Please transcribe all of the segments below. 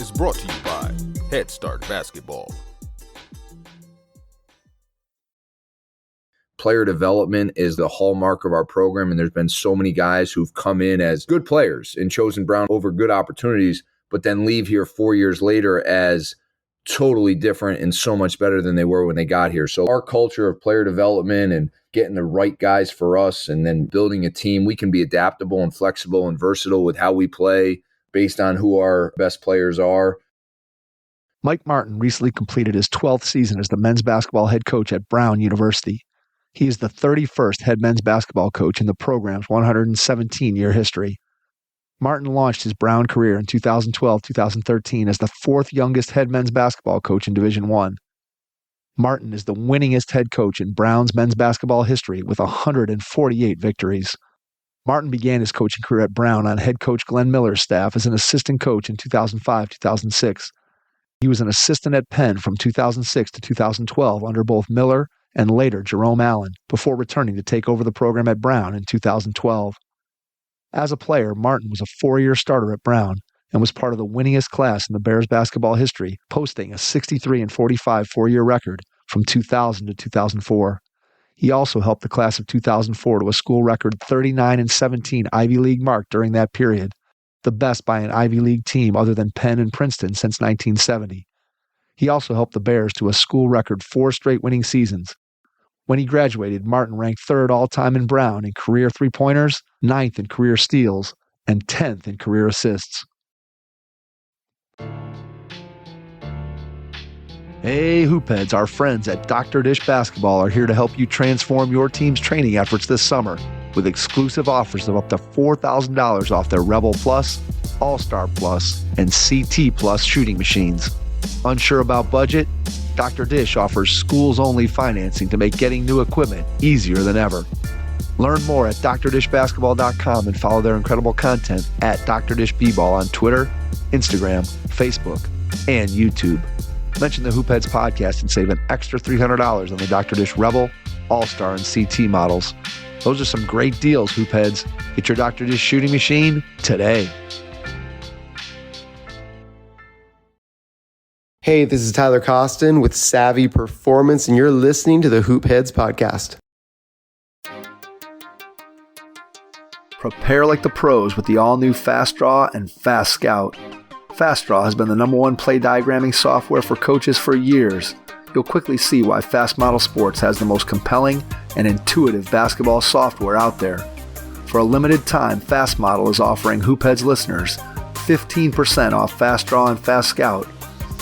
is brought to you by Head Start Basketball. Player development is the hallmark of our program, and there's been so many guys who've come in as good players and chosen Brown over good opportunities, but then leave here 4 years later as totally different and so much better than they were when they got here. So our culture of player development and getting the right guys for us and then building a team, we can be adaptable and flexible and versatile with how we play based on who our best players are. Mike Martin recently completed his 12th season as the men's basketball head coach at Brown University. He is the 31st head men's basketball coach in the program's 117-year history. Martin launched his Brown career in 2012-2013 as the fourth youngest head men's basketball coach in Division I. Martin is the winningest head coach in Brown's men's basketball history with 148 victories. Martin began his coaching career at Brown on head coach Glen Miller's staff as an assistant coach in 2005-2006. He was an assistant at Penn from 2006 to 2012 under both Miller and later Jerome Allen, before returning to take over the program at Brown in 2012. As a player, Martin was a four-year starter at Brown and was part of the winningest class in the Bears basketball history, posting a 63-45 four-year record from 2000 to 2004. He also helped the class of 2004 to a school record 39-17 Ivy League mark during that period, the best by an Ivy League team other than Penn and Princeton since 1970. He also helped the Bears to a school record 4 straight winning seasons. When he graduated, Martin ranked 3rd all-time in Brown in career three-pointers, 9th in career steals, and 10th in career assists. Hey, Hoopheads, our friends at Dr. Dish Basketball are here to help you transform your team's training efforts this summer with exclusive offers of up to $4,000 off their Rebel Plus, All-Star Plus, and CT Plus shooting machines. Unsure about budget? Dr. Dish offers schools-only financing to make getting new equipment easier than ever. Learn more at drdishbasketball.com and follow their incredible content at Dr. Dish B-Ball on Twitter, Instagram, Facebook, and YouTube. Mention the Hoopheads podcast and save an extra $300 on the Dr. Dish Rebel, All-Star, and CT models. Those are some great deals, Hoopheads. Get your Dr. Dish shooting machine today. Hey, this is Tyler Costin with Savvy Performance, and you're listening to the Hoopheads podcast. Prepare like the pros with the all-new Fast Draw and Fast Scout. Fast Draw has been the #1 play diagramming software for coaches for years. You'll quickly see why Fast Model Sports has the most compelling and intuitive basketball software out there. For a limited time, Fast Model is offering Hoopheads listeners 15% off Fast Draw and Fast Scout.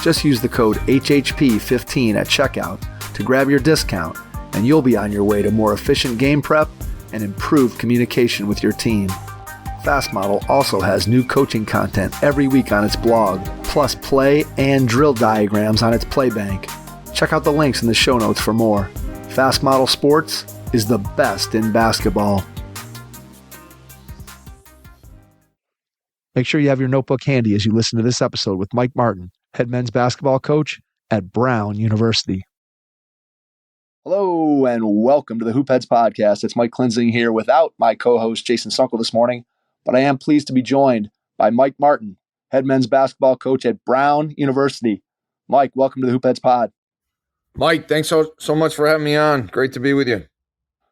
Just use the code HHP15 at checkout to grab your discount, and you'll be on your way to more efficient game prep and improved communication with your team. Fast Model also has new coaching content every week on its blog, plus play and drill diagrams on its play bank. Check out the links in the show notes for more. Fast Model Sports is the best in basketball. Make sure you have your notebook handy as you listen to this episode with Mike Martin, head men's basketball coach at Brown University. Hello and welcome to the Hoopheads podcast. It's Mike Klinzing here without my co-host Jason Sunkel this morning, but I am pleased to be joined by Mike Martin, head men's basketball coach at Brown University. Mike, welcome to the Hoopheads pod. Mike, thanks so much for having me on. Great to be with you.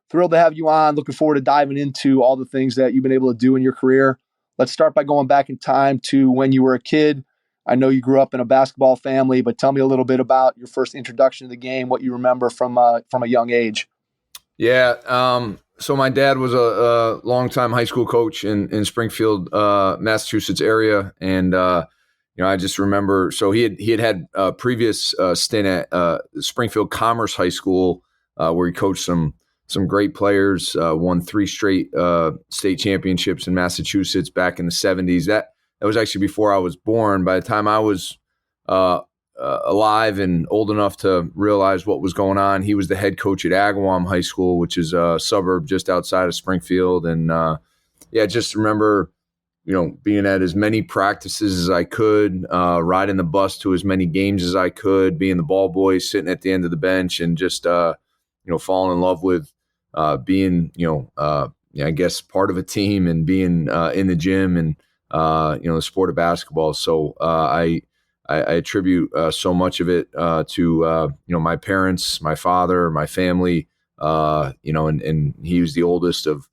Thrilled to have you on. Looking forward to diving into all the things that you've been able to do in your career. Let's start by going back in time to when you were a kid. I know you grew up in a basketball family, but tell me a little bit about your first introduction to the game, what you remember from a young age. Yeah, so my dad was a longtime high school coach in Springfield, Massachusetts area, and I just remember. So he had a previous stint at Springfield Commerce High School, where he coached some great players, won 3 straight state championships in Massachusetts back in the 70s. That was actually before I was born. By the time I was alive and old enough to realize what was going on, he was the head coach at Agawam High School, which is a suburb just outside of Springfield. And just remember, being at as many practices as I could, riding the bus to as many games as I could, being the ball boy, sitting at the end of the bench, and just falling in love with being I guess part of a team and being in the gym and the sport of basketball. So I I attribute so much of it to my parents, my father, my family. And he was the oldest of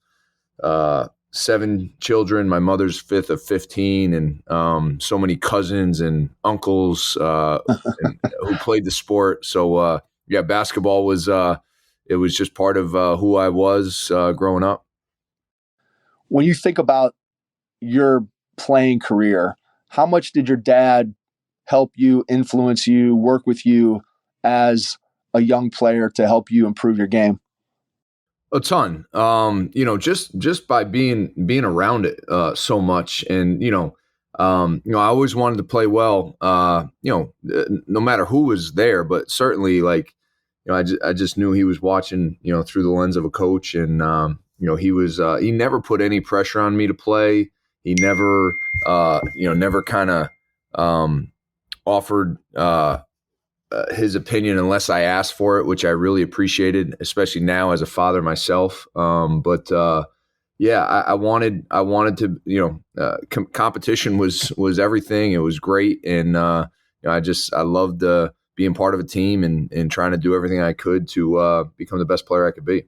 7 children. My mother's fifth of 15, and so many cousins and uncles who played the sport. So basketball was it was just part of who I was growing up. When you think about your playing career, how much did your dad help you, influence you, work with you as a young player to help you improve your game? A ton. Just by being around it so much, and I always wanted to play well. No matter who was there, but certainly I just knew he was watching through the lens of a coach, and he never put any pressure on me to play. He never kind of offered his opinion unless I asked for it, which I really appreciated, especially now as a father myself. I wanted to, competition was everything. It was great. And, I loved being part of a team and trying to do everything I could to become the best player I could be.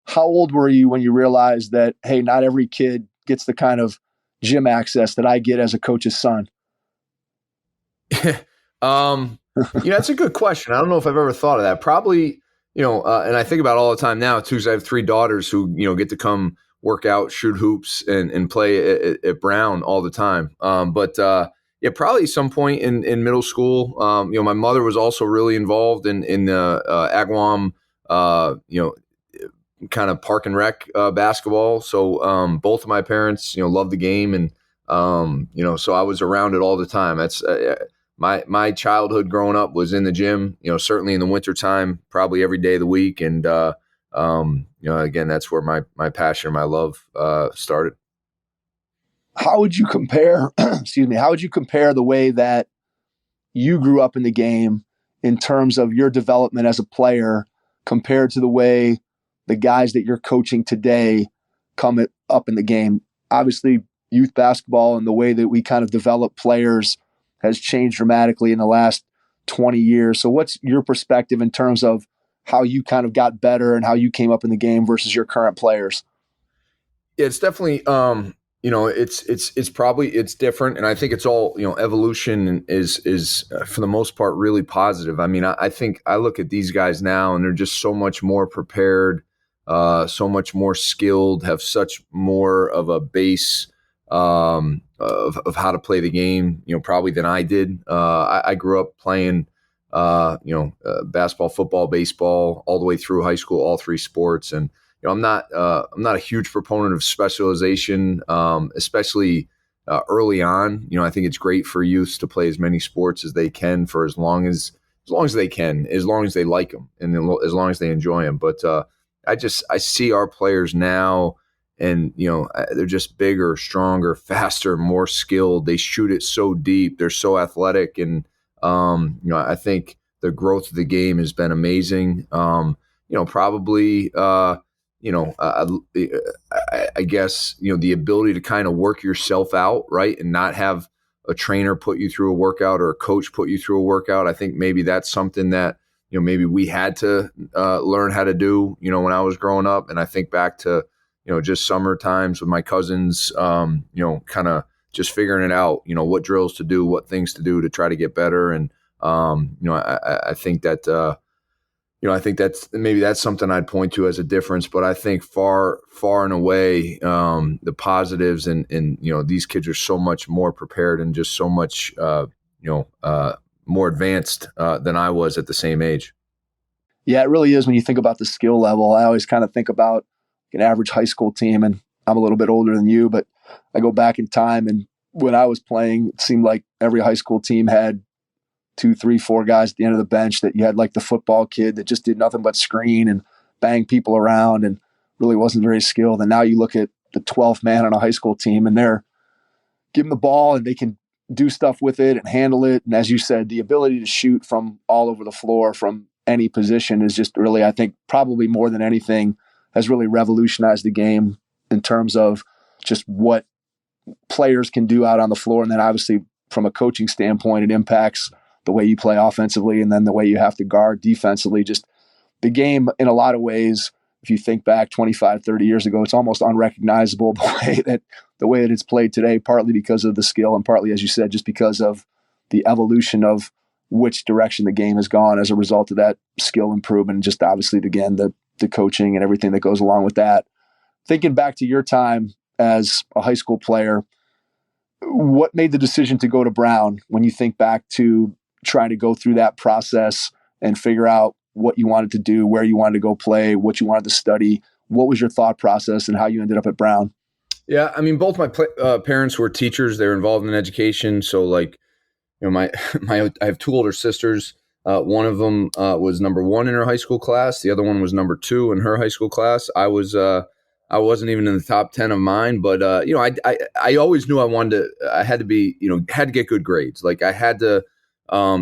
How old were you when you realized that, hey, not every kid gets the kind of gym access that I get as a coach's son? That's a good question. I don't know if I've ever thought of that. Probably, and I think about it all the time now too, because I have 3 daughters who, get to come work out, shoot hoops, and play at Brown all the time. Probably some point in middle school. My mother was also really involved in Agawam, kind of park and rec basketball. So both of my parents, loved the game, and so I was around it all the time. That's my childhood growing up was in the gym, certainly in the wintertime, probably every day of the week. And, again, that's where my passion, my love started. How would you compare, how would you compare the way that you grew up in the game in terms of your development as a player compared to the way the guys that you're coaching today come up in the game? Obviously, youth basketball and the way that we kind of develop players has changed dramatically in the last 20 years. So what's your perspective in terms of how you kind of got better and how you came up in the game versus your current players? Yeah, it's definitely, it's different. And I think it's all, evolution is for the most part really positive. I mean, I think I look at these guys now and they're just so much more prepared, so much more skilled, have such more of a base of how to play the game, probably than I did. I grew up playing, basketball, football, baseball, all the way through high school, all 3 sports. And, I'm not a huge proponent of specialization, especially early on. I think it's great for youth to play as many sports as they can for as long as they can, as long as they like them, and as long as they enjoy them. But I see our players now, and they're just bigger, stronger, faster, more skilled. They shoot it so deep. They're so athletic, and I think the growth of the game has been amazing. Probably. I guess, the ability to kind of work yourself out, right, and not have a trainer put you through a workout or a coach put you through a workout. I think maybe that's something that, maybe we had to learn how to do, when I was growing up. And I think back to, just summer times with my cousins, kind of just figuring it out, what drills to do, what things to do to try to get better. And, I think that, I think that's something I'd point to as a difference. But I think far and away, the positives and these kids are so much more prepared and just so much more advanced than I was at the same age. Yeah, it really is when you think about the skill level. I always kind of think about an average high school team, and I'm a little bit older than you, but I go back in time, and when I was playing, it seemed like every high school team had 2, 3, 4 guys at the end of the bench that you had, like the football kid that just did nothing but screen and bang people around and really wasn't very skilled. And now you look at the 12th man on a high school team, and they're giving the ball and they can do stuff with it and handle it. And as you said, the ability to shoot from all over the floor from any position is just really, I think, probably more than anything, has really revolutionized the game in terms of just what players can do out on the floor. And then obviously from a coaching standpoint, it impacts the way you play offensively and then the way you have to guard defensively. Just the game in a lot of ways, if you think back 25, 30 years ago, it's almost unrecognizable the way that it's played today, partly because of the skill and partly, as you said, just because of the evolution of which direction the game has gone as a result of that skill improvement. And just obviously, again, the coaching and everything that goes along with that. Thinking back to your time as a high school player, what made the decision to go to Brown when you think back to trying to go through that process and figure out what you wanted to do, where you wanted to go play, what you wanted to study? What was your thought process and how you ended up at Brown? Yeah, I mean, both my parents were teachers. They were involved in education. So, like, you know, I have two older sisters. One of them was number one in her high school class. The other one was number two in her high school class. I wasn't even in the top 10 of mine, but you know, I always knew I had to get good grades. Like, I had to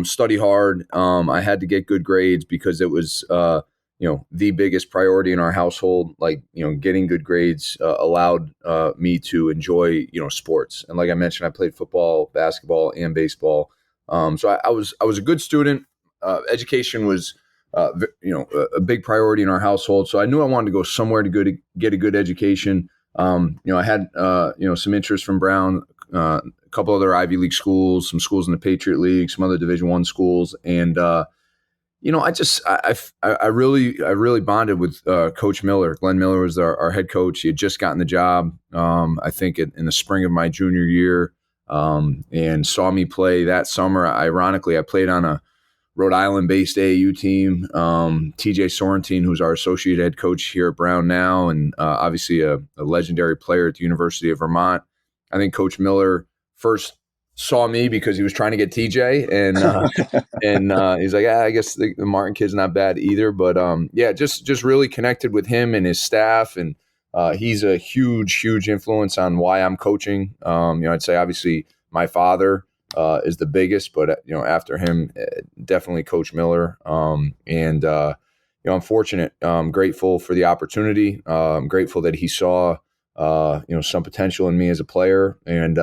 study hard. I had to get good grades because it was the biggest priority in our household. Like, you know, getting good grades allowed me to enjoy, sports. And like I mentioned, I played football, basketball, and baseball. So I was a good student. Education was a big priority in our household. So I knew I wanted to go somewhere to get a good education. I had some interest from Brown, a couple other Ivy League schools, some schools in the Patriot League, some other Division I schools, and I really bonded with Coach Miller. Glen Miller was our head coach. He had just gotten the job, I think, in the spring of my junior year, and saw me play that summer. Ironically, I played on a Rhode Island-based AAU team. TJ Sorrentine, who's our associate head coach here at Brown now, and obviously a legendary player at the University of Vermont. I think Coach Miller first saw me because he was trying to get TJ, and he's like, I guess the Martin kid's not bad either. But just really connected with him and his staff, and he's a huge influence on why I'm coaching. I'd say obviously my father is the biggest, but after him, definitely Coach Miller. I'm fortunate. I'm grateful for the opportunity. I'm grateful that he saw some potential in me as a player, and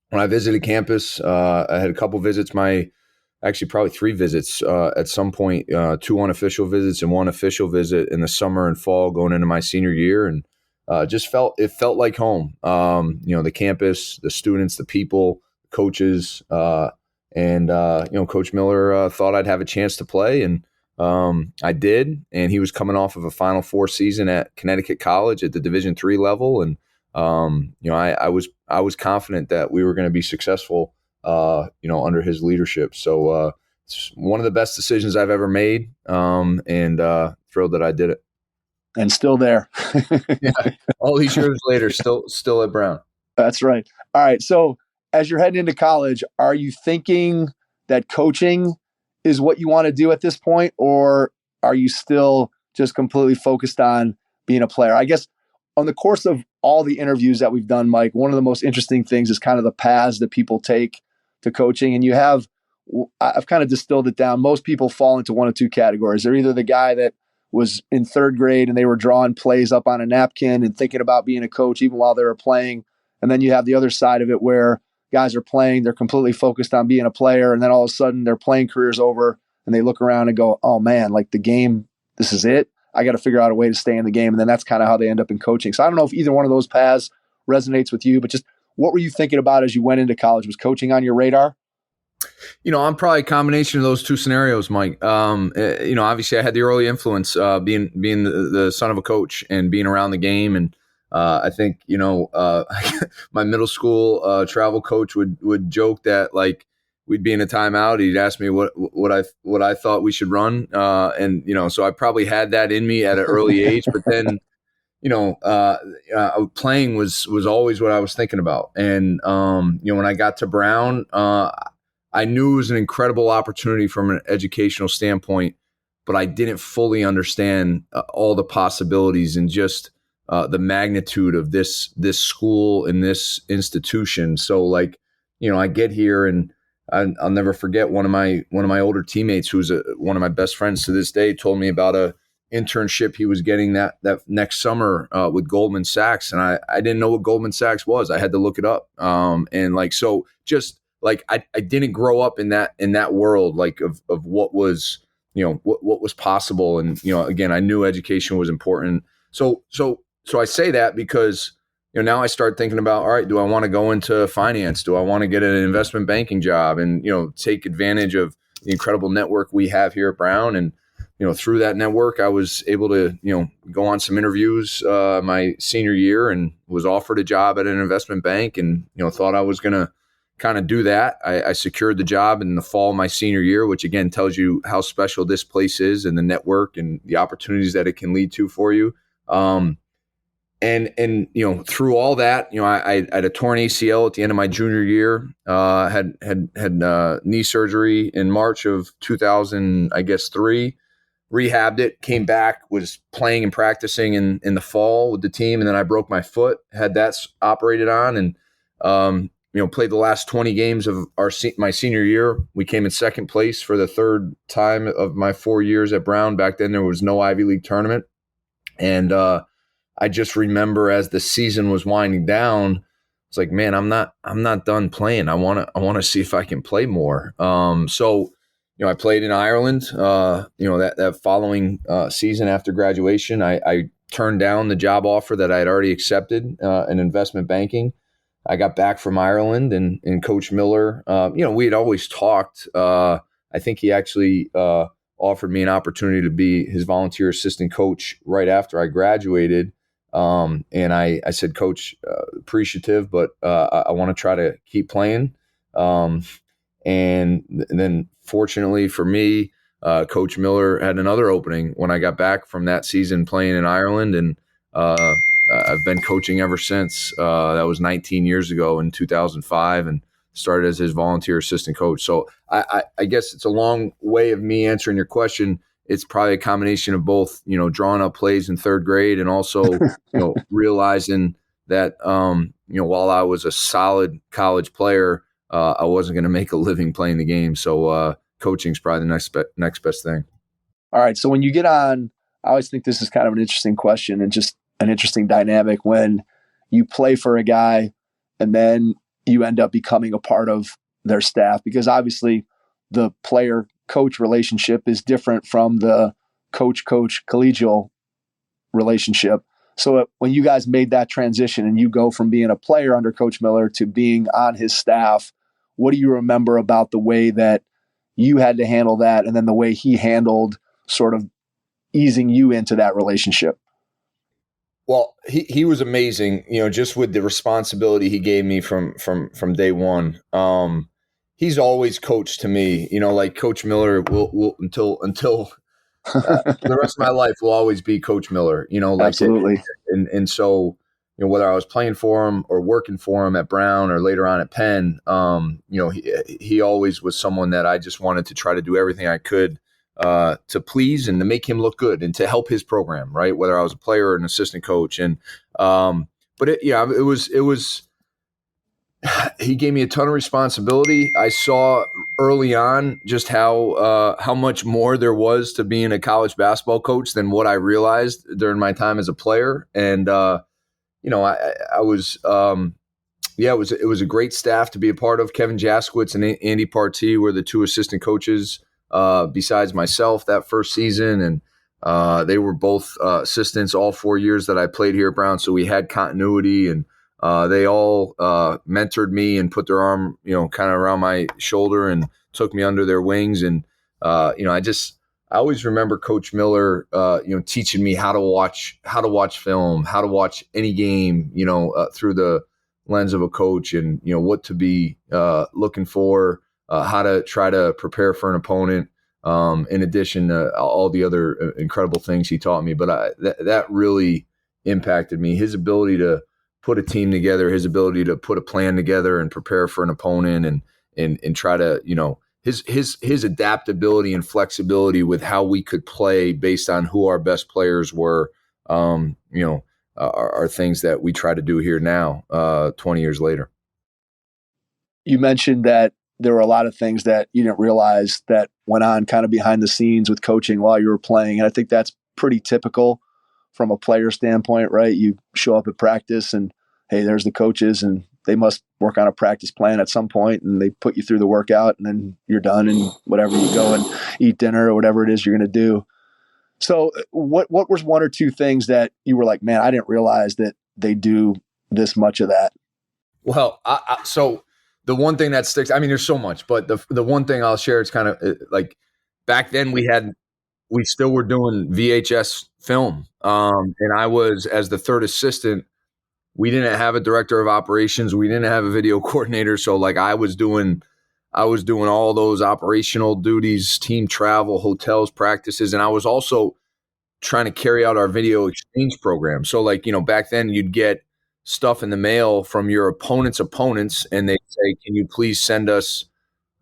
when I visited campus, I had a couple visits, probably three visits at some point, two unofficial visits and one official visit in the summer and fall going into my senior year. And it felt like home. The campus, the students, the people, coaches, and Coach Miller thought I'd have a chance to play. And I did. And he was coming off of a Final Four season at Connecticut College at the Division III level. And I was confident that we were going to be successful, under his leadership. So it's one of the best decisions I've ever made, and thrilled that I did it. And still there. Yeah, all these years later, still at Brown. That's right. All right. So as you're heading into college, are you thinking that coaching is what you want to do at this point, or are you still just completely focused on being a player? I guess on the course of all the interviews that we've done, Mike, one of the most interesting things is kind of the paths that people take to coaching. And I've kind of distilled it down. Most people fall into one of two categories. They're either the guy that was in third grade and they were drawing plays up on a napkin and thinking about being a coach even while they were playing. And then you have the other side of it where guys are playing, they're completely focused on being a player. And then all of a sudden their playing career's over and they look around and go, oh man, like the game, this is it. I got to figure out a way to stay in the game. And then that's kind of how they end up in coaching. So I don't know if either one of those paths resonates with you, but just what were you thinking about as you went into college? Was coaching on your radar? I'm probably a combination of those two scenarios, Mike. Obviously I had the early influence, being the son of a coach and being around the game. And I think, my middle school travel coach would joke that, like, we'd be in a timeout. He'd ask me what I thought we should run. So I probably had that in me at an early age, but then, playing was always what I was thinking about. And, when I got to Brown, I knew it was an incredible opportunity from an educational standpoint, but I didn't fully understand all the possibilities and just the magnitude of this school and this institution. So, I get here and I'll never forget one of my older teammates, who's one of my best friends to this day, told me about a internship he was getting that next summer with Goldman Sachs, and I didn't know what Goldman Sachs was. I had to look it up, and like so, just like I didn't grow up in that world like of what was what was possible, and again, I knew education was important. So I say that because now I start thinking about, all right, do I want to go into finance? Do I want to get an investment banking job and take advantage of the incredible network we have here at Brown? And through that network, I was able to go on some interviews my senior year and was offered a job at an investment bank, and thought I was going to kind of do that. I secured the job in the fall of my senior year, which again tells you how special this place is and the network and the opportunities that it can lead to for you. And through all that, I had a torn ACL at the end of my junior year. Had knee surgery in March of 2003. Rehabbed it, came back, was playing and practicing in the fall with the team, and then I broke my foot. Had that operated on, and played the last 20 games of my senior year. We came in second place for the third time of my 4 years at Brown. Back then, there was no Ivy League tournament, and I just remember as the season was winding down, it's like, man, I'm not done playing. I want to see if I can play more. So I played in Ireland. That following season after graduation, I turned down the job offer that I had already accepted in investment banking. I got back from Ireland, and Coach Miller, we had always talked. I think he actually offered me an opportunity to be his volunteer assistant coach right after I graduated. And I said, Coach, appreciative, but I want to try to keep playing. And then fortunately for me, Coach Miller had another opening when I got back from that season playing in Ireland. And I've been coaching ever since. That was 19 years ago in 2005, and started as his volunteer assistant coach. So I guess it's a long way of me answering your question. It's probably a combination of both, drawing up plays in third grade and also, realizing that, while I was a solid college player, I wasn't going to make a living playing the game. So coaching is probably the next best thing. All right. So when you get on, I always think this is kind of an interesting question and just an interesting dynamic when you play for a guy and then you end up becoming a part of their staff, because obviously the player-coach relationship is different from the coach-coach collegial relationship. So when you guys made that transition and you go from being a player under Coach Miller to being on his staff, what do you remember about the way that you had to handle that, and then the way he handled sort of easing you into that relationship? Well, he was amazing, just with the responsibility he gave me from day one. He's always coached to me, like Coach Miller will until the rest of my life will always be Coach Miller, like Absolutely. And so, whether I was playing for him or working for him at Brown or later on at Penn, he always was someone that I just wanted to try to do everything I could to please and to make him look good and to help his program, right? Whether I was a player or an assistant coach. And, but it was, he gave me a ton of responsibility. I saw early on just how much more there was to being a college basketball coach than what I realized during my time as a player. And, I was, it was a great staff to be a part of. Kevin Jaskowitz and Andy Partee were the two assistant coaches besides myself that first season. And they were both assistants all 4 years that I played here at Brown. So we had continuity, and they all mentored me and put their arm, kind of around my shoulder and took me under their wings. And, I always remember Coach Miller, teaching me how to watch film, how to watch any game, through the lens of a coach, and, what to be looking for, how to try to prepare for an opponent, in addition to all the other incredible things he taught me. But that really impacted me. His ability to put a team together, his ability to put a plan together and prepare for an opponent, and try to, his adaptability and flexibility with how we could play based on who our best players were, are things that we try to do here now, 20 years later. You mentioned that there were a lot of things that you didn't realize that went on kind of behind the scenes with coaching while you were playing. And I think that's pretty typical from a player standpoint, right? You show up at practice and, hey, there's the coaches and they must work on a practice plan at some point and they put you through the workout and then you're done and whatever, you go and eat dinner or whatever it is you're going to do. So what was one or two things that you were like, man, I didn't realize that they do this much of that? Well, so the one thing that sticks, I mean, there's so much, but the one thing I'll share, it's kind of like back then we still were doing VHS film. And I was, as the third assistant, we didn't have a director of operations. We didn't have a video coordinator. So like I was doing all those operational duties, team travel, hotels, practices. And I was also trying to carry out our video exchange program. So like, back then you'd get stuff in the mail from your opponent's opponents and they'd say, can you please send us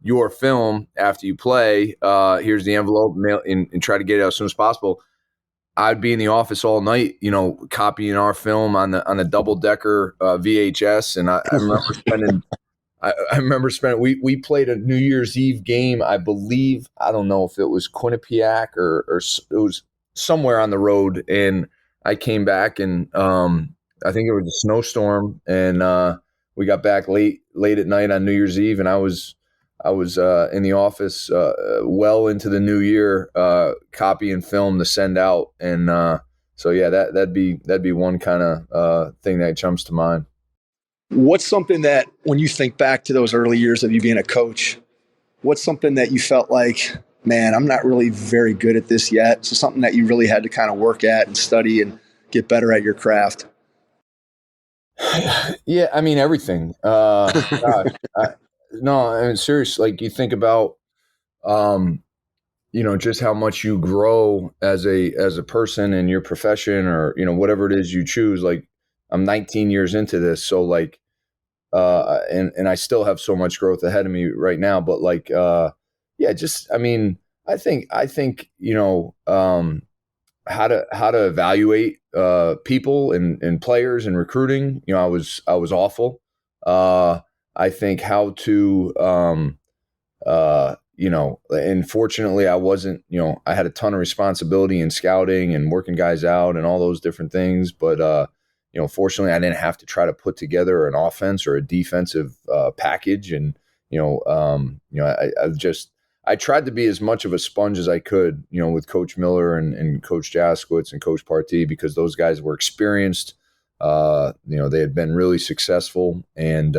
your film after you play? Here's the envelope, mail, and try to get it out as soon as possible. I'd be in the office all night, copying our film on the double decker VHS. And I remember spending, we played a New Year's Eve game. I believe, I don't know if it was Quinnipiac or it was somewhere on the road. And I came back and I think it was a snowstorm and we got back late at night on New Year's Eve. And I was in the office well into the new year, copying film to send out, and so yeah, that'd be one kind of thing that jumps to mind. What's something that when you think back to those early years of you being a coach, what's something that you felt like, man, I'm not really very good at this yet? So something that you really had to kind of work at and study and get better at your craft. Yeah, I mean everything. Gosh, no, I mean, seriously, like you think about, just how much you grow as a person in your profession or, whatever it is you choose. Like I'm 19 years into this. So like, and I still have so much growth ahead of me right now, but like, yeah, just, I mean, I think, how to evaluate, people and players and recruiting, I was awful. I think how to, and fortunately I wasn't, I had a ton of responsibility in scouting and working guys out and all those different things. But, fortunately I didn't have to try to put together an offense or a defensive package. And, I tried to be as much of a sponge as I could, with Coach Miller and Coach Jaskowitz and Coach Partee, because those guys were experienced. They had been really successful. And,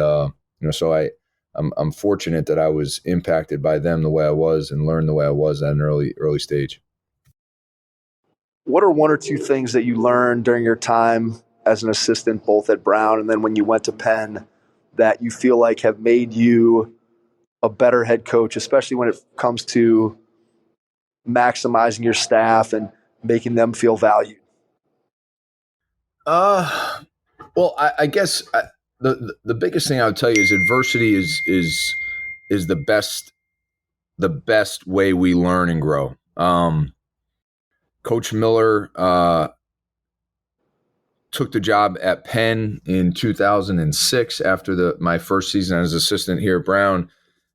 so I'm fortunate that I was impacted by them the way I was and learned the way I was at an early stage. What are one or two things that you learned during your time as an assistant, both at Brown and then when you went to Penn, that you feel like have made you a better head coach, especially when it comes to maximizing your staff and making them feel valued? Well, I guess the biggest thing I would tell you is adversity is the best way we learn and grow. Coach Miller took the job at Penn in 2006 after my first season as assistant here at Brown.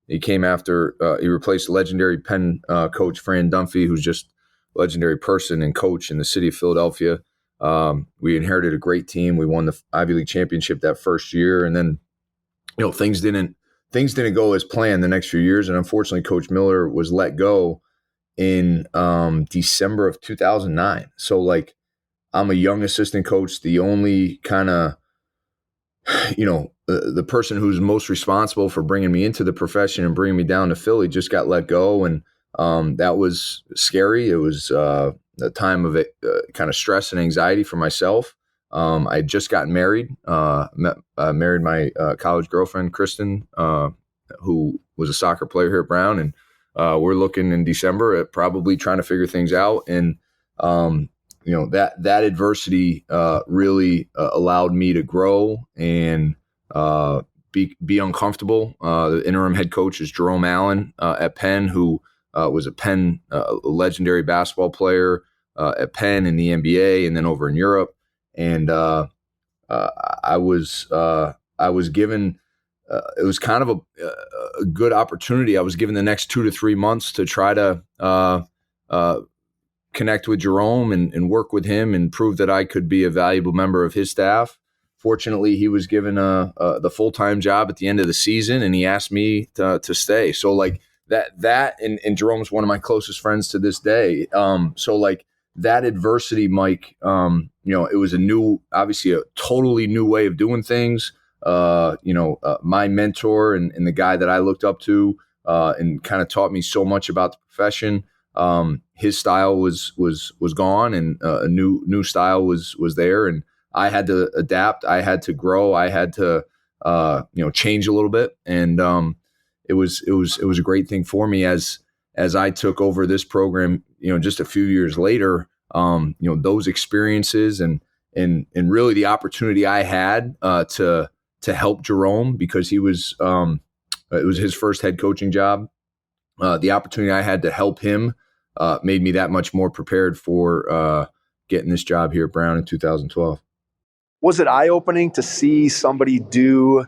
He came after he replaced legendary Penn coach Fran Dunphy, who's just a legendary person and coach in the city of Philadelphia. We inherited a great team. We won the Ivy League championship that first year, and then things didn't go as planned the next few years. And unfortunately, Coach Miller was let go in December of 2009. So like, I'm a young assistant coach, the only kind of the person who's most responsible for bringing me into the profession and bringing me down to Philly just got let go. And that was scary. It was a time of kind of stress and anxiety for myself. I had just gotten married, married my college girlfriend, Kristen, who was a soccer player here at Brown. And we're looking in December at probably trying to figure things out. And, that adversity really allowed me to grow and be uncomfortable. The interim head coach is Jerome Allen at Penn, who was a Penn legendary basketball player at Penn in the NBA and then over in Europe. And I was given it was kind of a good opportunity. I was given the next 2 to 3 months to try to connect with Jerome and work with him and prove that I could be a valuable member of his staff. Fortunately, he was given the full-time job at the end of the season, and he asked me to stay. So like that and Jerome's one of my closest friends to this day. So like that adversity, Mike, it was obviously a totally new way of doing things. My mentor and the guy that I looked up to and kind of taught me so much about the profession. His style was gone, and a new style was there, and I had to adapt. I had to grow. I had to, change a little bit. And it was a great thing for me as I took over this program, just a few years later, those experiences and really the opportunity I had to help Jerome, because it was his first head coaching job. The opportunity I had to help him made me that much more prepared for getting this job here at Brown in 2012. Was it eye-opening to see somebody do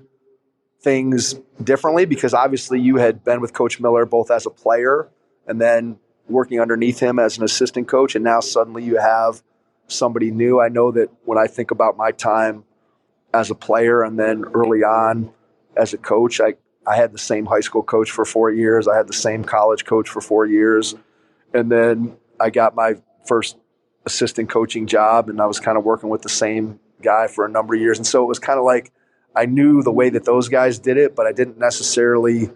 things differently? Because obviously you had been with Coach Miller both as a player and then working underneath him as an assistant coach, and now suddenly you have somebody new. I know that when I think about my time as a player and then early on as a coach, I had the same high school coach for 4 years. I had the same college coach for 4 years. And then I got my first assistant coaching job, and I was kind of working with the same guy for a number of years. And so it was kind of like I knew the way that those guys did it, but I didn't necessarily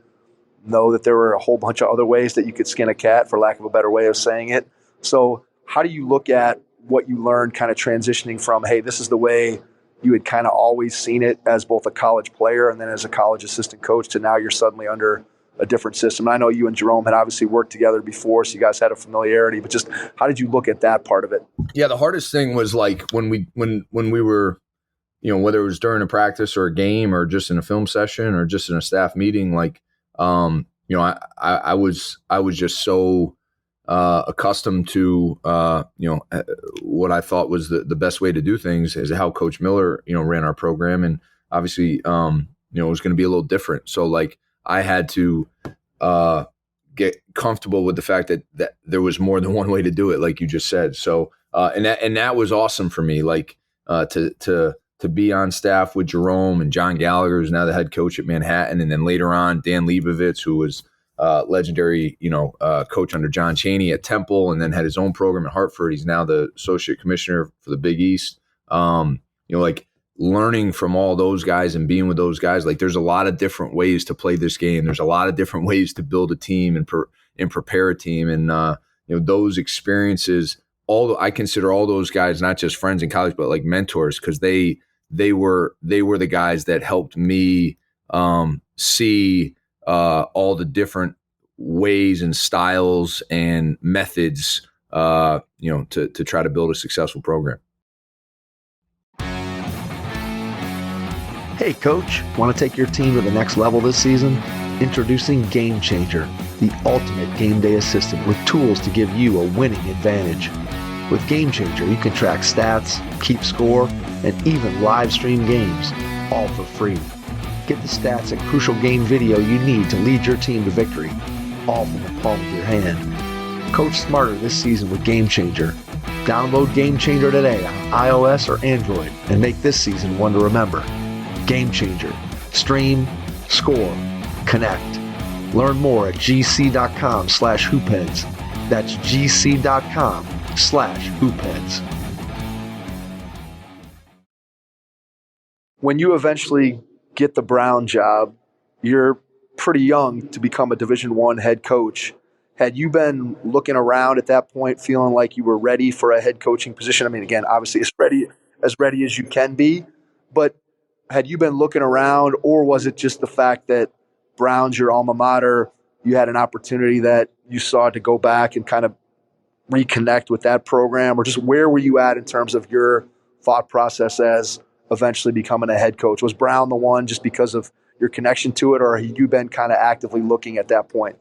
know that there were a whole bunch of other ways that you could skin a cat, for lack of a better way of saying it. So how do you look at what you learned kind of transitioning from, hey, this is the way you had kind of always seen it as both a college player and then as a college assistant coach, to now you're suddenly under a different system? And I know you and Jerome had obviously worked together before, so you guys had a familiarity, but just how did you look at that part of it? Yeah, the hardest thing was like when we were, whether it was during a practice or a game or just in a film session or just in a staff meeting, like, I was just so accustomed to, what I thought was the best way to do things, is how Coach Miller, ran our program. And obviously, it was going to be a little different. So like I had to get comfortable with the fact that there was more than one way to do it, like you just said. So, and that was awesome for me, like to be on staff with Jerome and John Gallagher, who's now the head coach at Manhattan. And then later on, Dan Leibovitz, who was legendary, coach under John Chaney at Temple, and then had his own program at Hartford. He's now the associate commissioner for the Big East. Like learning from all those guys and being with those guys, like there's a lot of different ways to play this game. There's a lot of different ways to build a team and prepare a team. And, those experiences, I consider all those guys, not just friends in college, but like mentors, because they were the guys that helped me see all the different ways and styles and methods, to try to build a successful program. Hey, Coach, want to take your team to the next level this season? Introducing Game Changer, the ultimate game day assistant with tools to give you a winning advantage. With Game Changer, you can track stats, keep score, and even live stream games, all for free. Get the stats and crucial game video you need to lead your team to victory, all from the palm of your hand. Coach smarter this season with Game Changer. Download Game Changer today on iOS or Android and make this season one to remember. Game Changer. Stream, score, connect. Learn more at gc.com/hoopheads. That's gc.com/hoopheads. When you eventually get the Brown job, you're pretty young to become a Division I head coach. Had you been looking around at that point, feeling like you were ready for a head coaching position? I mean, again, obviously as ready as you can be, but had you been looking around, or was it just the fact that Brown's your alma mater, you had an opportunity that you saw to go back and kind of reconnect with that program, or just where were you at in terms of your thought process as eventually becoming a head coach? Was Brown the one just because of your connection to it, or had you been kind of actively looking at that point?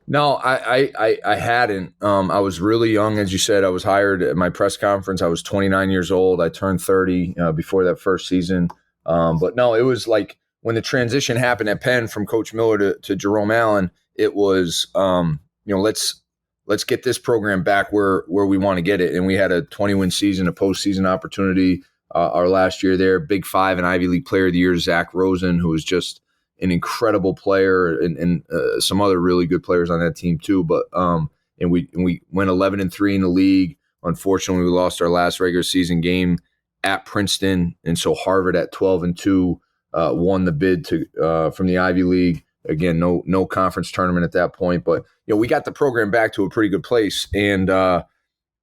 No, I hadn't. I was really young, as you said. I was hired at my press conference. I was 29 years old. I turned 30 before that first season. But no, it was like when the transition happened at Penn from Coach Miller to Jerome Allen, it was, let's let's get this program back where we want to get it. And we had a 20-win season, a postseason opportunity our last year there. Big Five and Ivy League Player of the Year, Zach Rosen, who was just an incredible player, and some other really good players on that team too. But and we went 11-3 in the league. Unfortunately, we lost our last regular season game at Princeton, and so Harvard at 12-2 won the bid to from the Ivy League. Again, no conference tournament at that point, but we got the program back to a pretty good place, and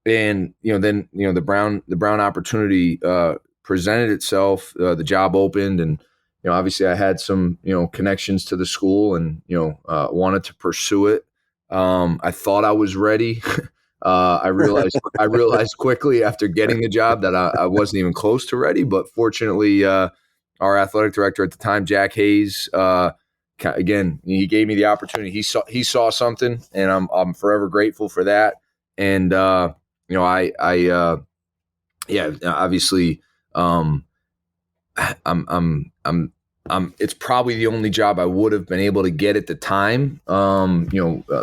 then the Brown opportunity presented itself. The job opened, and obviously I had some connections to the school, and wanted to pursue it. I thought I was ready. I realized quickly after getting the job that I wasn't even close to ready. But fortunately, our athletic director at the time, Jack Hayes, again, he gave me the opportunity. He saw something, and I'm forever grateful for that. And obviously, it's probably the only job I would have been able to get at the time,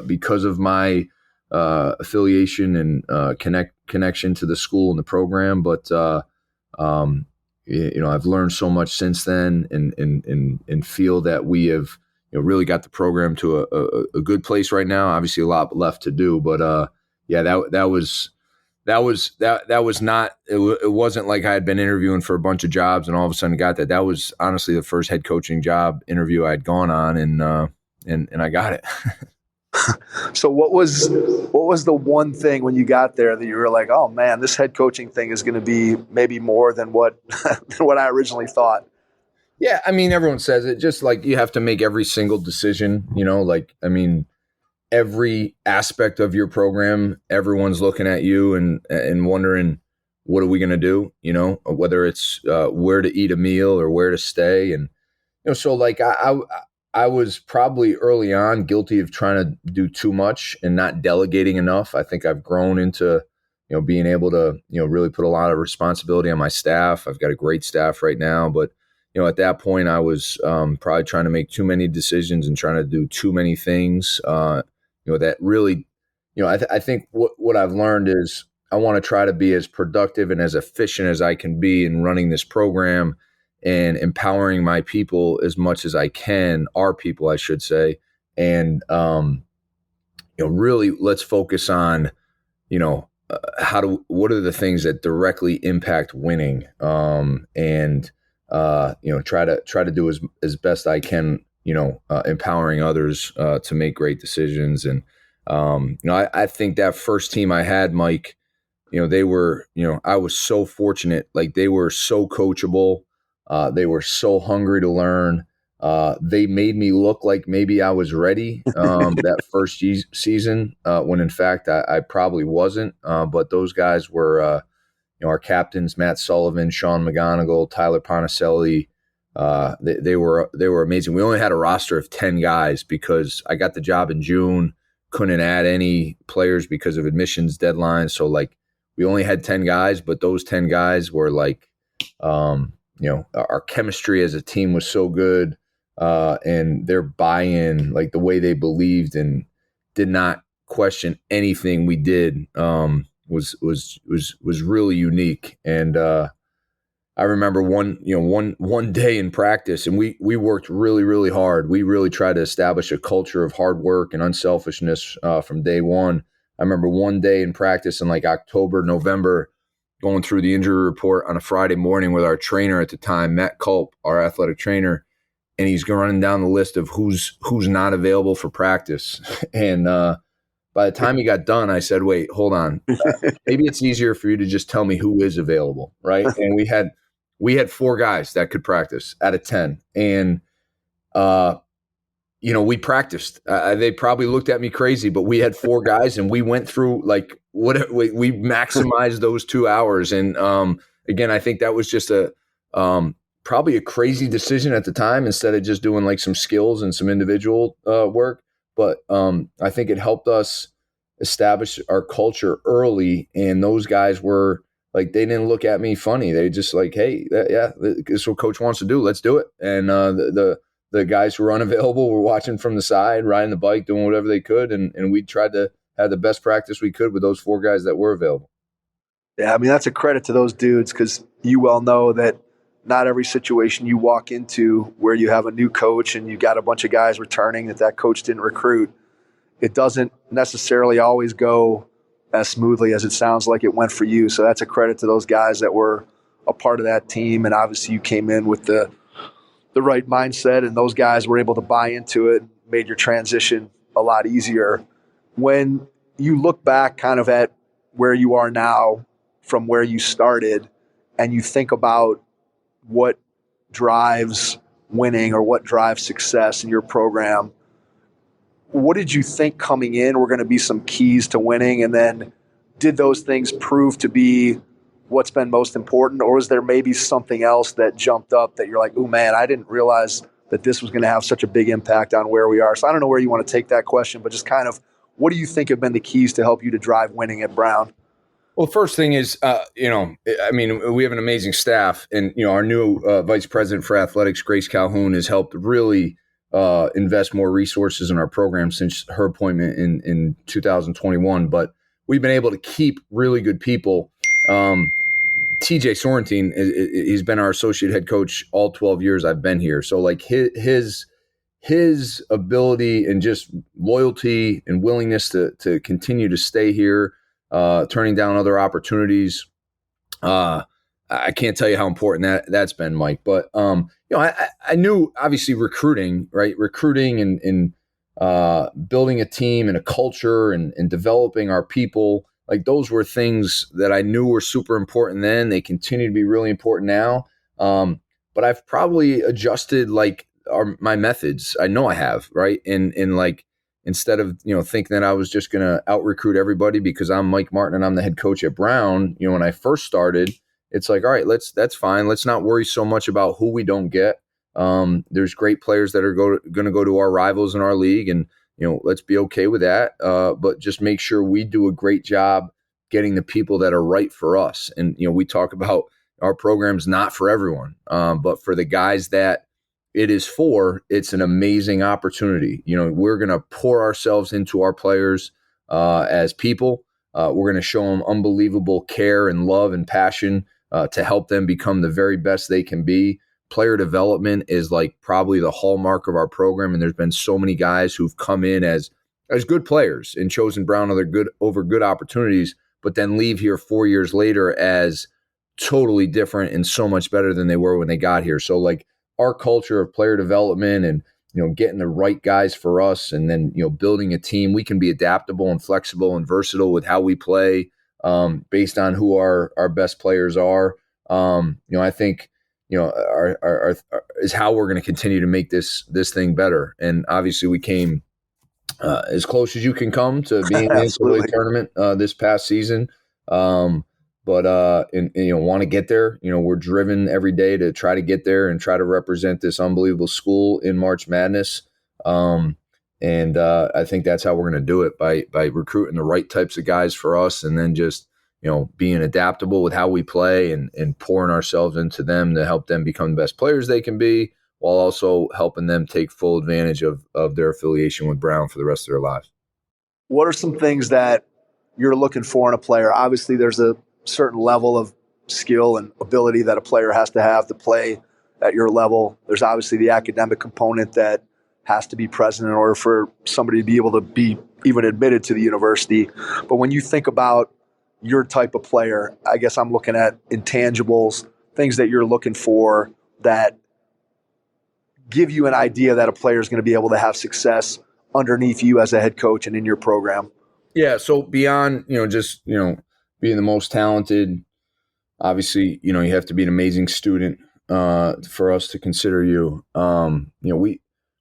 because of my affiliation and connection to the school and the program. But I've learned so much since then, and feel that we have really got the program to a good place right now. Obviously, a lot left to do, but that was not. It wasn't like I had been interviewing for a bunch of jobs and all of a sudden got that. That was honestly the first head coaching job interview I had gone on, and I got it. So what was the one thing when you got there that you were like, oh man, this head coaching thing is going to be maybe more than what what I originally thought? Yeah, I mean, everyone says it. Just like you have to make every single decision. Every aspect of your program, everyone's looking at you and wondering, what are we going to do? Whether it's where to eat a meal or where to stay, and so like I was probably early on guilty of trying to do too much and not delegating enough. I think I've grown into, being able to, really put a lot of responsibility on my staff. I've got a great staff right now, but, at that point I was probably trying to make too many decisions and trying to do too many things, that really, I think what I've learned is I want to try to be as productive and as efficient as I can be in running this program and empowering my people as much as I can, our people, I should say. And, really let's focus on, what are the things that directly impact winning? Try to do as best I can, empowering others to make great decisions. And, I think that first team I had, Mike, they were, I was so fortunate. Like, they were so coachable. They were so hungry to learn. They made me look like maybe I was ready that first season, when in fact I probably wasn't. But those guys were, our captains, Matt Sullivan, Sean McGonigal, Tyler Ponticelli. They were amazing. We only had a roster of 10 guys because I got the job in June, couldn't add any players because of admissions deadlines. So like we only had 10 guys, but those 10 guys were like, our chemistry as a team was so good, and their buy-in, like the way they believed and did not question anything we did, was really unique. And I remember one day in practice, and we worked really, really hard. We really tried to establish a culture of hard work and unselfishness from day one. I remember one day in practice in like October, November, going through the injury report on a Friday morning with our trainer at the time, Matt Culp, our athletic trainer, and he's running down the list of who's not available for practice. And by the time he got done, I said, wait, hold on. Maybe it's easier for you to just tell me who is available, right? And we had 4 guys that could practice out of 10. And, we practiced. They probably looked at me crazy, but we had 4 guys, and we went through like we maximized those 2 hours. And again, I think that was just probably a crazy decision at the time, instead of just doing like some skills and some individual work. But I think it helped us establish our culture early, and those guys were like, they didn't look at me funny. They just like, hey, this is what coach wants to do. Let's do it. And the guys who were unavailable were watching from the side, riding the bike, doing whatever they could. And we tried to had the best practice we could with those 4 guys that were available. Yeah, I mean, that's a credit to those dudes because you well know that not every situation you walk into where you have a new coach and you got a bunch of guys returning that coach didn't recruit, it doesn't necessarily always go as smoothly as it sounds like it went for you. So that's a credit to those guys that were a part of that team. And obviously you came in with the right mindset, and those guys were able to buy into it, made your transition a lot easier. When you look back kind of at where you are now from where you started, and you think about what drives winning or what drives success in your program, what did you think coming in were going to be some keys to winning? And then did those things prove to be what's been most important? Or was there maybe something else that jumped up that you're like, oh man, I didn't realize that this was going to have such a big impact on where we are? So I don't know where you want to take that question, but just kind of what do you think have been the keys to help you to drive winning at Brown? Well, the first thing is, I mean, we have an amazing staff, and, our new vice president for athletics, Grace Calhoun, has helped really invest more resources in our program since her appointment in 2021. But we've been able to keep really good people. TJ Sorrentine, he's been our associate head coach all 12 years I've been here. So like his ability and just loyalty and willingness to continue to stay here, turning down other opportunities. I can't tell you how important that's been, Mike. But I knew obviously recruiting, right? Recruiting and building a team and a culture and developing our people. Like those were things that I knew were super important then. They continue to be really important now. But I've probably adjusted my methods. I know I have, right? And like instead of thinking that I was just going to out recruit everybody because I'm Mike Martin and I'm the head coach at Brown. When I first started, it's like, all right, that's fine. Let's not worry so much about who we don't get. There's great players that are going to go to our rivals in our league, and let's be okay with that. But just make sure we do a great job getting the people that are right for us. And, we talk about our program's not for everyone, but for the guys that it is for, it's an amazing opportunity. We're going to pour ourselves into our players as people. We're going to show them unbelievable care and love and passion to help them become the very best they can be. Player development is like probably the hallmark of our program, and there's been so many guys who've come in as good players and chosen Brown over good opportunities, but then leave here 4 years later as totally different and so much better than they were when they got here. So like our culture of player development and getting the right guys for us, and then building a team, we can be adaptable and flexible and versatile with how we play based on who our best players are. I think our is how we're going to continue to make this thing better. And obviously we came as close as you can come to being in the NCAA tournament this past season. But want to get there. We're driven every day to try to get there and try to represent this unbelievable school in March Madness. And I think that's how we're going to do it, by recruiting the right types of guys for us, and then just being adaptable with how we play and pouring ourselves into them to help them become the best players they can be, while also helping them take full advantage of their affiliation with Brown for the rest of their lives. What are some things that you're looking for in a player? Obviously, there's a certain level of skill and ability that a player has to play at your level. There's obviously the academic component that has to be present in order for somebody to be able to be even admitted to the university. But when you think about your type of player, I guess I'm looking at intangibles, things that you're looking for that give you an idea that a player is going to be able to have success underneath you as a head coach and in your program. Yeah. So beyond, just, being the most talented, obviously, you have to be an amazing student for us to consider you.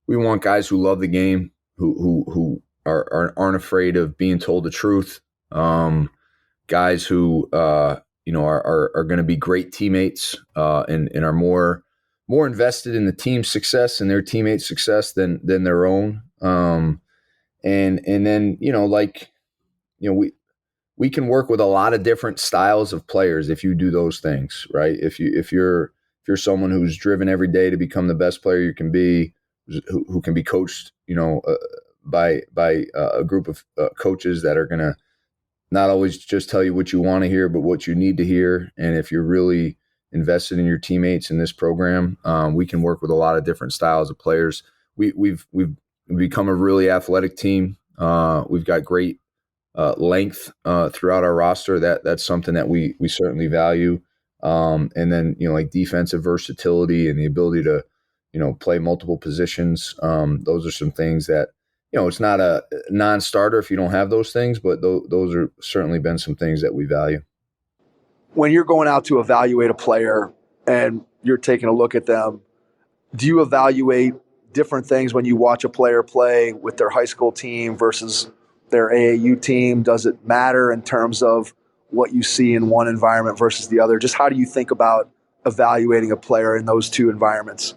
We want guys who love the game, who aren't afraid of being told the truth. Guys who are going to be great teammates and are more invested in the team's success and their teammates' success than their own. And then we can work with a lot of different styles of players if you do those things, right? If you're someone who's driven every day to become the best player you can be, who can be coached, by a group of coaches that are going to not always just tell you what you want to hear, but what you need to hear. And if you're really invested in your teammates in this program, we can work with a lot of different styles of players. We've become a really athletic team. We've got great length throughout our roster. That's something that we certainly value. And then, like defensive versatility and the ability to, play multiple positions. Those are some things that, it's not a non-starter if you don't have those things, but those are certainly been some things that we value. When you're going out to evaluate a player and you're taking a look at them, do you evaluate different things when you watch a player play with their high school team versus their AAU team? Does it matter in terms of what you see in one environment versus the other? Just how do you think about evaluating a player in those two environments?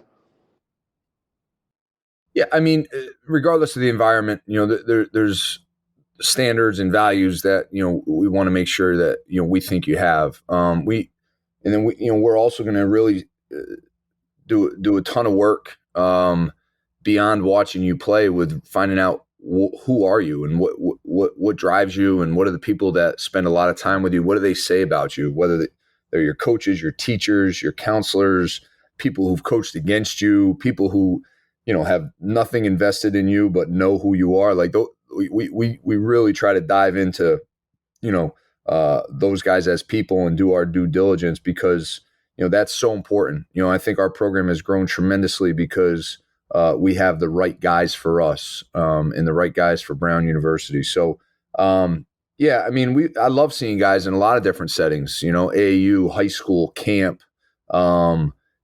Yeah, I mean, regardless of the environment, there's standards and values that we want to make sure that we think you have. We're also going to really do a ton of work beyond watching you play with finding out who are you and what drives you, and what are the people that spend a lot of time with you. What do they say about you? Whether they're your coaches, your teachers, your counselors, people who've coached against you, people who have nothing invested in you but know who you are. Like we really try to dive into those guys as people and do our due diligence, because that's so important. I think our program has grown tremendously because we have the right guys for us and the right guys for Brown University. So I love seeing guys in a lot of different settings, AAU, high school, camp,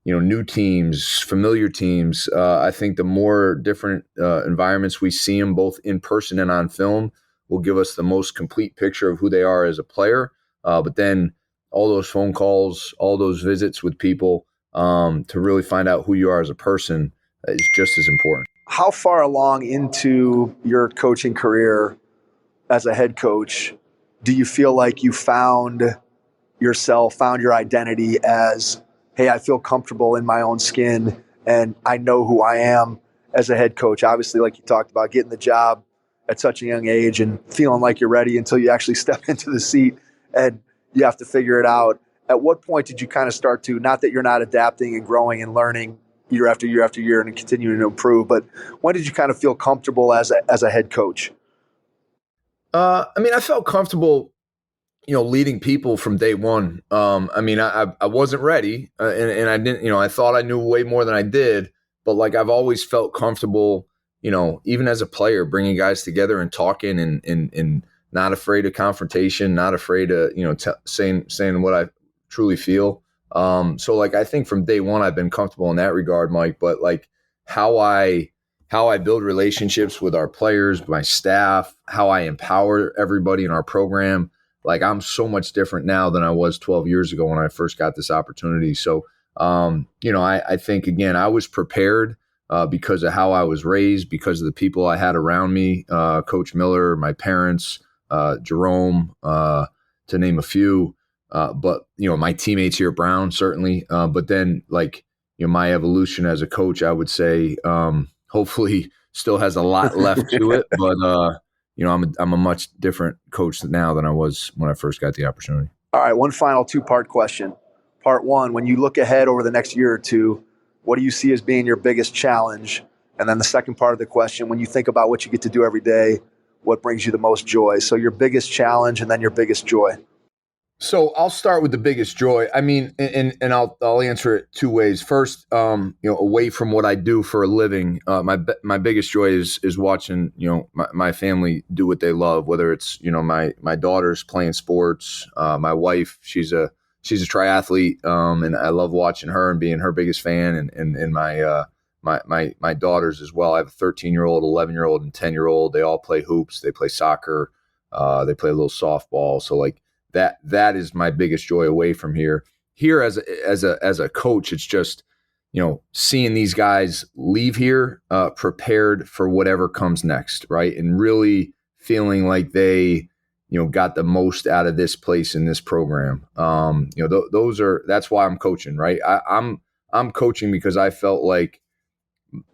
new teams, familiar teams. I think the more different environments we see them both in person and on film will give us the most complete picture of who they are as a player. But then all those phone calls, all those visits with people to really find out who you are as a person is just as important. How far along into your coaching career as a head coach do you feel like you found yourself, found your identity as, hey, I feel comfortable in my own skin and I know who I am as a head coach? Obviously, like you talked about, getting the job at such a young age and feeling like you're ready until you actually step into the seat and you have to figure it out. At what point did you kind of start to, not that you're not adapting and growing and learning year after year after year and continuing to improve, but when did you kind of feel comfortable as a head coach? I felt comfortable, leading people from day one. I wasn't ready and I didn't, I thought I knew way more than I did, but like I've always felt comfortable, even as a player, bringing guys together and talking and not afraid of confrontation, not afraid of, saying what I truly feel. So like, I think from day one, I've been comfortable in that regard, Mike, but like how I build relationships with our players, my staff, how I empower everybody in our program. Like I'm so much different now than I was 12 years ago when I first got this opportunity. So, I think, again, I was prepared because of how I was raised, because of the people I had around me, Coach Miller, my parents, Jerome, to name a few. But my teammates here at Brown, certainly. But then my evolution as a coach, I would say, hopefully still has a lot left to it, but I'm a much different coach now than I was when I first got the opportunity. All right, one final two-part question. Part one, when you look ahead over the next year or two, what do you see as being your biggest challenge? And then the second part of the question, when you think about what you get to do every day, what brings you the most joy? So your biggest challenge and then your biggest joy. So I'll start with the biggest joy. I mean, and I'll answer it two ways. First, away from what I do for a living, my biggest joy is watching, my family do what they love, whether it's, my daughter's playing sports, my wife, she's a triathlete, and I love watching her and being her biggest fan, and my daughters as well. I have a 13-year-old, 11-year-old, and 10-year-old. They all play hoops, they play soccer, they play a little softball. So like, that is my biggest joy away from here. Here as a coach, it's just, seeing these guys leave here prepared for whatever comes next, right? And really feeling like they, got the most out of this place in this program. That's why I'm coaching, right? I'm coaching because I felt like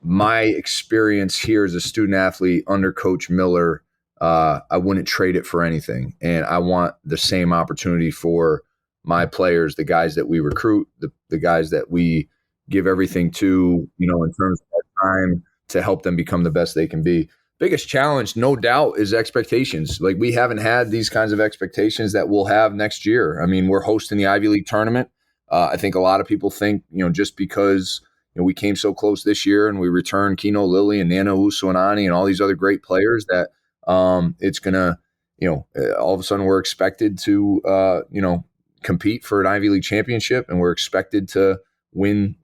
my experience here as a student athlete under Coach Miller, I wouldn't trade it for anything. And I want the same opportunity for my players, the guys that we recruit, the guys that we give everything to, in terms of our time to help them become the best they can be. Biggest challenge, no doubt, is expectations. Like, we haven't had these kinds of expectations that we'll have next year. I mean, we're hosting the Ivy League tournament. I think a lot of people think, just because we came so close this year and we returned Keno Lilly and Nana Usuanani and all these other great players that it's going to, all of a sudden we're expected to, compete for an Ivy League championship, and we're expected to win,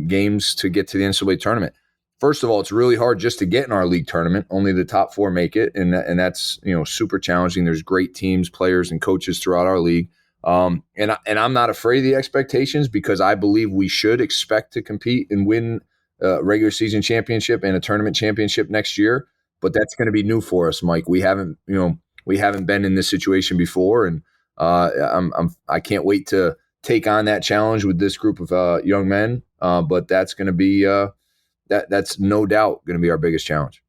games to get to the NCAA tournament. First of all, it's really hard just to get in our league tournament. Only the top 4 make it, and that's super challenging. There's great teams, players, and coaches throughout our league. And I'm not afraid of the expectations, because I believe we should expect to compete and win a regular season championship and a tournament championship next year. But that's going to be new for us, Mike. We haven't been in this situation before, and I can't wait to take on that challenge with this group of young men. But that's going to be that's no doubt going to be our biggest challenge.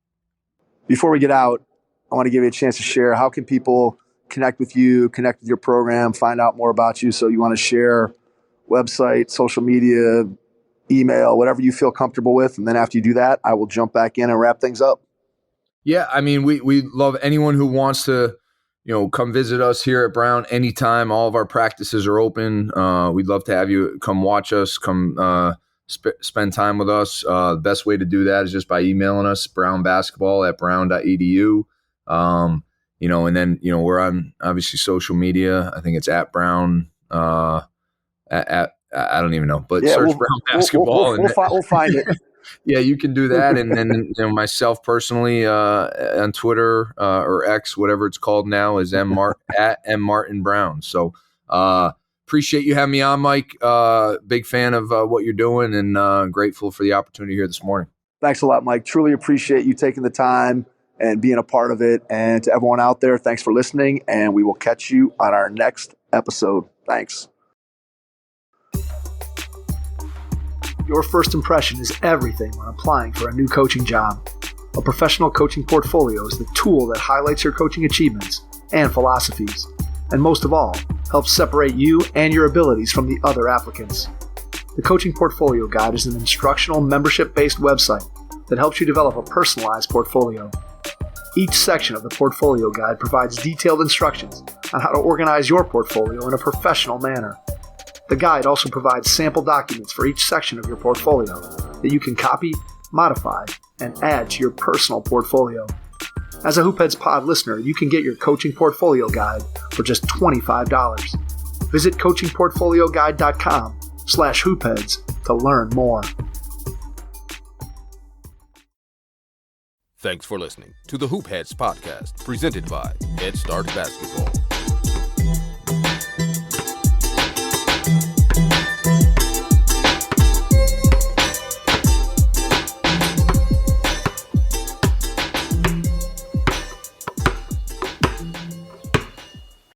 Before we get out, I want to give you a chance to share. How can people connect with you, connect with your program, find out more about you? So you want to share website, social media, email, whatever you feel comfortable with. And then after you do that, I will jump back in and wrap things up. Yeah, I mean, we love anyone who wants to, come visit us here at Brown anytime. All of our practices are open. We'd love to have you come watch us, come spend time with us. The best way to do that is just by emailing us, brownbasketball@brown.edu. And then, we're on obviously social media. I think it's at Brown, I don't even know, but search Brown Basketball. We'll find it. Yeah, you can do that. And then, myself personally, on Twitter, or X, whatever it's called now, is at Martin Brown. So, appreciate you having me on, Mike. Big fan of what you're doing, and grateful for the opportunity here this morning. Thanks a lot, Mike. Truly appreciate you taking the time and being a part of it. And to everyone out there, thanks for listening, and we will catch you on our next episode. Thanks. Your first impression is everything when applying for a new coaching job. A professional coaching portfolio is the tool that highlights your coaching achievements and philosophies, and most of all, helps separate you and your abilities from the other applicants. The Coaching Portfolio Guide is an instructional, membership-based website that helps you develop a personalized portfolio. Each section of the Portfolio Guide provides detailed instructions on how to organize your portfolio in a professional manner. The guide also provides sample documents for each section of your portfolio that you can copy, modify, and add to your personal portfolio. As a Hoopheads Pod listener, you can get your Coaching Portfolio Guide for just $25. Visit coachingportfolioguide.com/hoopheads to learn more. Thanks for listening to the Hoopheads podcast, presented by Head Start Basketball.